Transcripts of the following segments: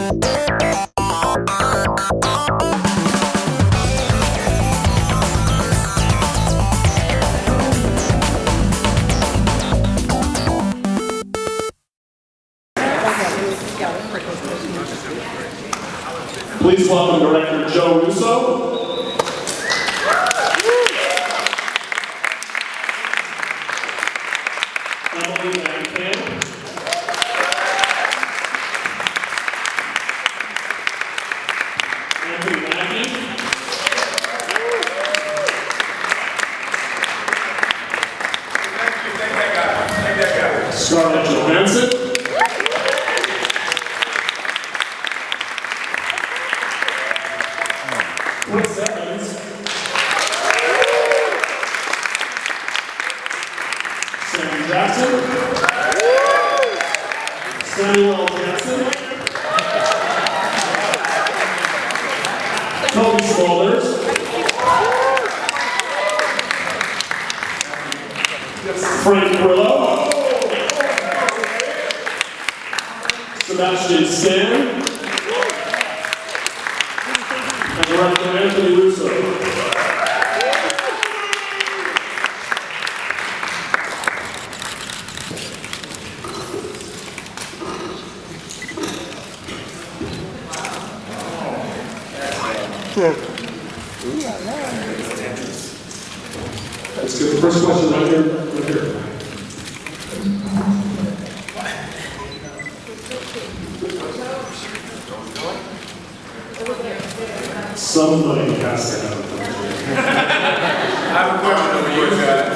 Please welcome Director Joe Russo. Emily Van Camp. Anthony Mackey. Scarlett Johansson. Chris Evans. Sam Jackson. Samuel Jackson. Toby Smulders. Frank Grillo. Sebastian Stan. And Director Anthony Russo. Let's get the first question right here. Right here. Somebody has to have a question. I have a question over you guys.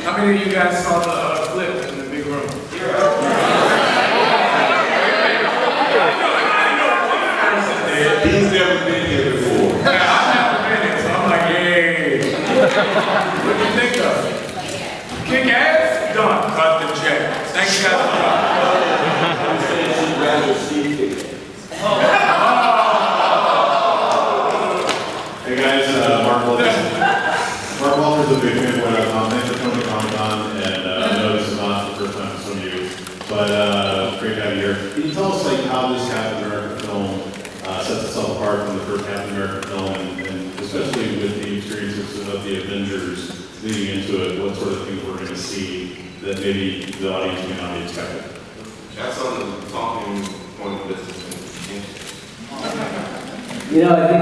How many of you guys saw the clip in the big room? He's never been here before. Yeah, I've never been here, so I'm like, yay. What do you think of? Kick ass? Done. Cut the check. Thank you guys for coming. She'd rather see kick Hey guys, Mark Walters. Mark Walters is a big fan of what thanks for coming to Comic-Con, and I know this is not the first time for some of you, but great to have you here. Can you tell us like how this Captain America film sets itself apart from the first Captain America film, and especially with the experiences of the Avengers leading into it, what sort of things we're going to see that maybe the audience may not be expecting? That's on the talking point of business. You know, I think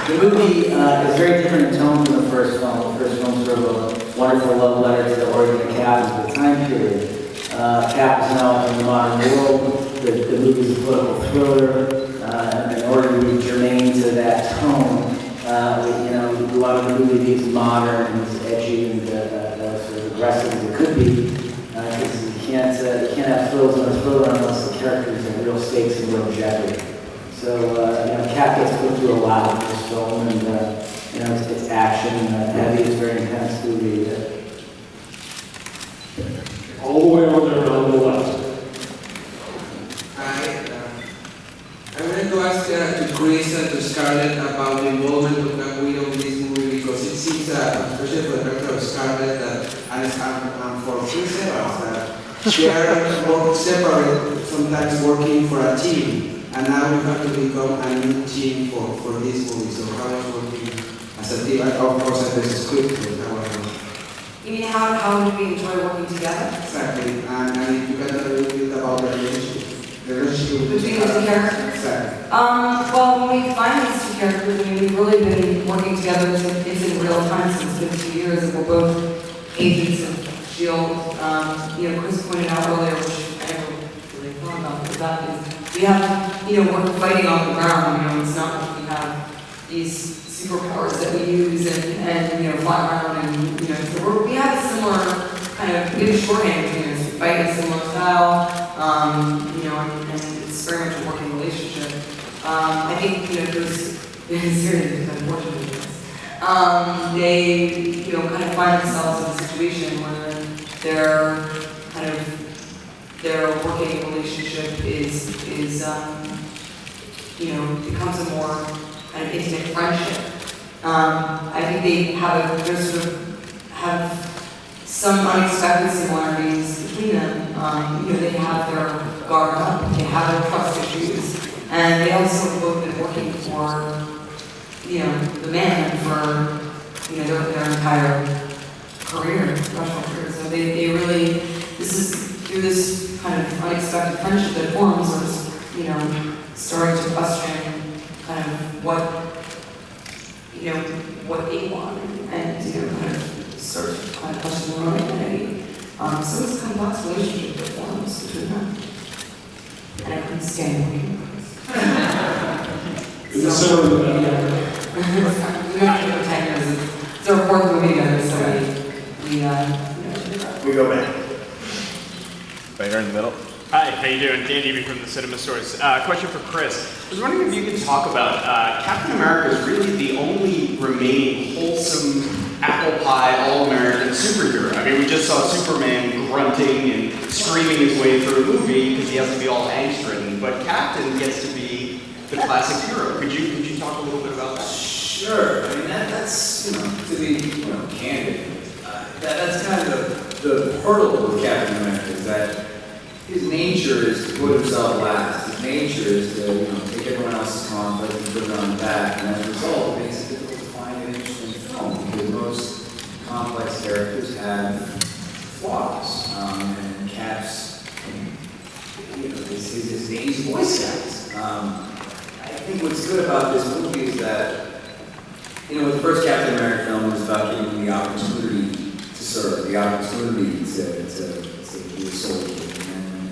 the movie is very different in tone from the first film. The first film sort of a wonderful love letter to the origin of Cap and the time period. Cap is now in the modern world. The movie is a political thriller. In order to be germane to that tone, you know, a lot of the movie is modern and it's edgy and sort of aggressive as it could be. Because you can't have thrills in a thriller unless the characters have real stakes and real jeopardy. So, you know, Cap gets put through a lot in this film, and, you know, it's action, heavy, it's very intense movie. All the way over there on the left. Hi, I wanted to ask to Chris and to Scarlett about the involvement of Black Widow in this movie, because it seems that, especially for the character of Scarlett, and for Chris Evans, they are more separate, sometimes working for a team. And now you have to become a new team for this movie. So how is working as a team? Of course, there's a script, but you mean how do we enjoy working together? exactly. And if you can tell a little bit about the relationship Between the two characters? Exactly. Well, when we find these two characters, I mean, we've really been working together. It's in real time since it's been 2 years, and we're both agents of S.H.I.E.L.D. You know, Chris pointed out earlier, which I never really thought about, but that is, we have, you know, we're fighting on the ground, you know, it's not like we have these superpowers that we use and you know, fly around and, you know, so we have a similar kind of, we have shorthand between us, we fight in a similar style, you know, and it's very much a working relationship. I think, you know, those series, unfortunately, they, you know, kind of find themselves in a situation where their working relationship is you know, becomes a more kind of intimate friendship. I think they have some unexpected similarities between them. You know, they have their guard up, they have trust issues, and they also have both been working for, the man for, their entire career, professional career. So they really, this is through this kind of unexpected friendship that forms, or starting to question kind of what they want, and kind of start to kind of question their own identity. So it's kind of complex relationship that forms between them. And I couldn't stand working with In the center of the We've been together for 10 years. It's our fourth movie together, so We go back. Right here in the middle. Hi, how you doing? Dan Eby from the Cinema Source. Question for Chris. I was wondering if you could talk about Captain America is really the only remaining wholesome apple pie all-American superhero. I mean, we just saw Superman grunting and screaming his way through a movie because he has to be all angst-ridden, but Captain gets to be the classic hero. Could you talk a little bit about that? Sure. I mean, that's, to be, candid, that's kind of the hurdle with Captain America, is that his nature is to put himself last. His nature is to, take everyone else's conflict and put it on the back, and as a result, it makes it difficult to find an interesting film, because most complex characters have flaws, and Cap's, his name's Boy Scouts. I think what's good about this movie is that, the first Captain America film was about giving him the opportunity to serve, the opportunity to be a soldier.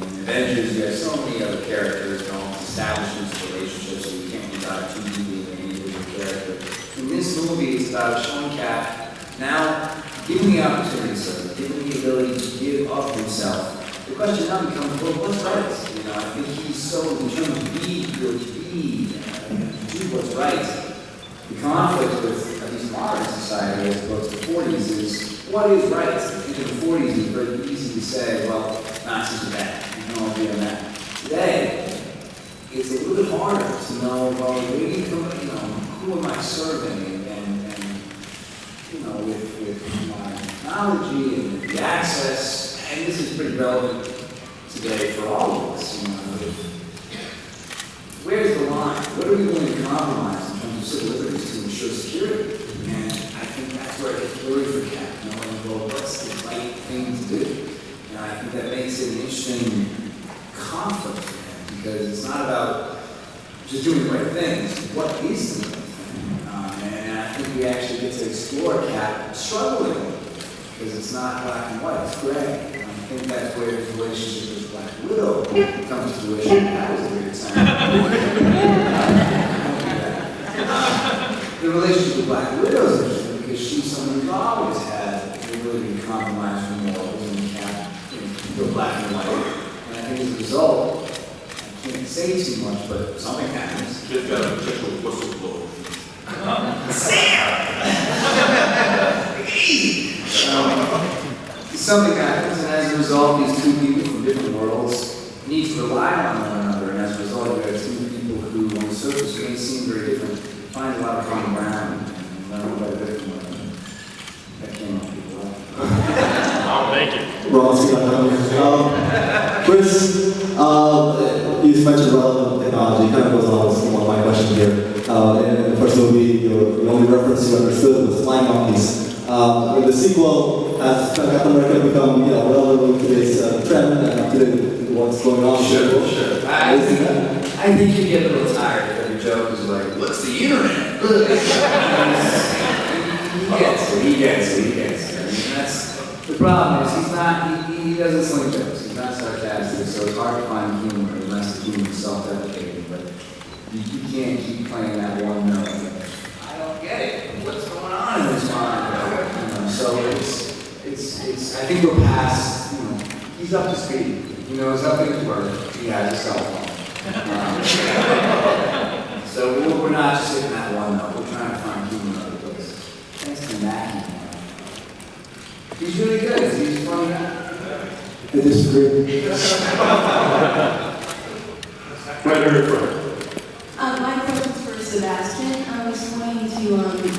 And in Avengers, you have so many other characters, establishments, relationships, so you can't be about too deeply in any individual character. In this movie, it's about showing Cap now given the opportunity to serve, given the ability to give of himself. The question now becomes, well, what's right? I think he's so determined to be, do what's right. The conflict with at least modern society as opposed to the 40s is what is right? I think in the 40s it was very easy to say, well, Nazis are bad. You can all agree on that. Today, it's a little bit harder to know, well, who am I serving? And with my technology and the access, and this is pretty relevant today for all of us. Where's the line? What are we willing to compromise in terms of civil liberties to ensure security? And I think that's where it gets blurry for Cap. Well, what's the right thing to do? And I think that makes it an interesting conflict for him, because it's not about just doing the right thing. It's what is the right thing? And I think we actually get to explore Cap struggling, because it's not black and white, it's gray. And I think that's where his relationship with Black Widow comes to fruition. That was a weird time. The relationship with Black Widow is interesting because she's someone who's always had the ability to compromise from morals and Cap, go black and white. And I think as a result, I can't say too much, but something happens. Just gotta check with whistleblower. Something happens, and as a result, these two people from different worlds need to rely on one another, and as a result, you have two people who, on the surface, may seem very different, find a lot of common ground, and learn quite a bit from one another. That came up pretty well. Oh, thank you. Chris, you mentioned relevant technology, kind of goes along with one of my questions here. In the first movie, the only reference you understood was flying monkeys. In the sequel, has Captain America become relevant to today's trend and up to what's going on? Sure. I think you get a little tired of every joke is like, what's the internet? He gets it. I mean, that's the problem is he doesn't sling jokes. He's not sarcastic, so it's hard to find humor unless the humor is self-deprecating. But you can't keep playing that one note. I don't get it. What's going on in his mind? So it's. I think we're past. He's up to speed. He's up in his work. He has a cell phone. So we're not just hitting that one note. We're trying to find humor in other places. Thanks to Matt. He's really good. He's funny guy. I disagree. Right here in front. My question's for Sebastian. I was wanting to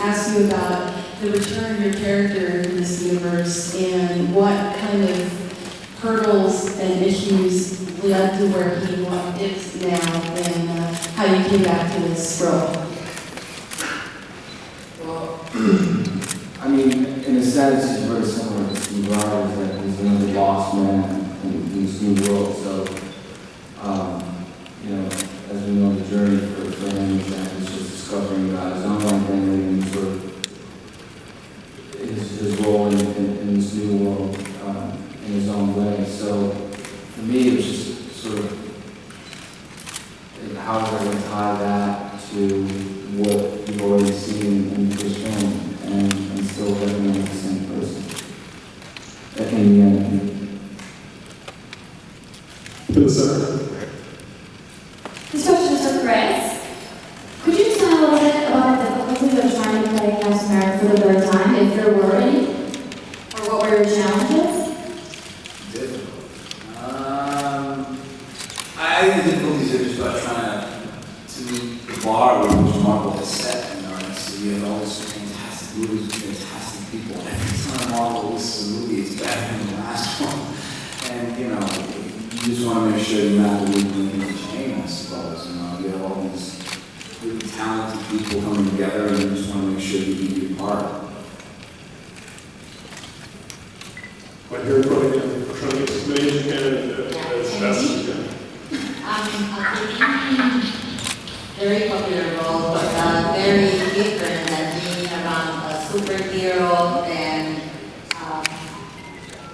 ask you about the return of your character in this universe and what kind of hurdles and issues led to where he is now, and how you came back to this role. Well, I mean, in a sense, he's very similar to Steve Rogers, that he's another lost man in this new world. So, you know, as we know, the journey for him is that he's just discovering God, his own identity, and sort of his role in this new world in his own way. So, for me, it was just sort of how was I going to tie that to what you've already seen in the first film, and still recognize the same person. That can be anything. To the center. This question is for Chris. Could you explain a little bit about the difficulties of trying to play Captain America for the third time, if there were any? Or what were your challenges? Difficult. I think the difficulties are just about trying to meet the bar which Marvel has set. You know, it's, we have all these fantastic movies with fantastic people. Every time Marvel releases a movie, it's better than the last one. And you know, you just want to make sure you're not the weak link in the chain, I suppose. You know, you have all these really talented people coming together, and you just want to make sure you can be a part of it. But you're trying to get as many as you can as fast as you can. Very popular role, but very different than being around a superhero. And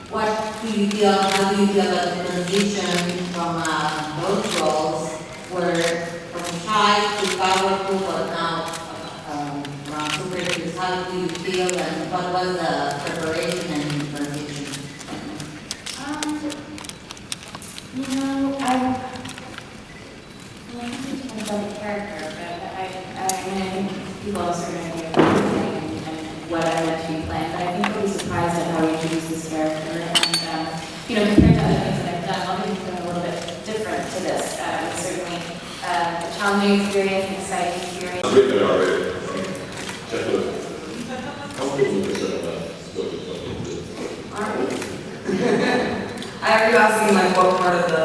what do you feel? How do you feel about the transition from those roles, where from shy to powerful, but now around superheroes? How do you feel, and what was the preparation and transition? You know, I think it depends on the character, but I think people have a certain idea of everything and what I want to be playing, but I think they'll be surprised at how we introduce this character, and you know, compared to other things that I've done, I'll be doing a little bit different to this. It's certainly a challenging experience, an exciting experience. I've written it already. Check it out. How much is it Are you asking like what part of the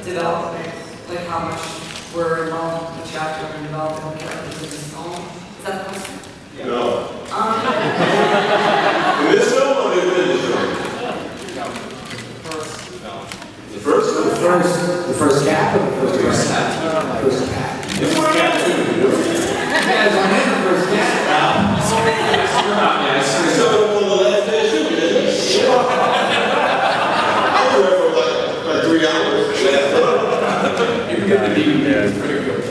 development, like how much we're involved in the chapter and developing the characters in this film? Is that the question? No. In this film or in this film? The first film? The first cap or the first cap? First cap. This one got two. You guys aren't in the first cap. I still on the last day of shooting, isn't it? I was there for like 3 hours. You can get the DVD, it's pretty good.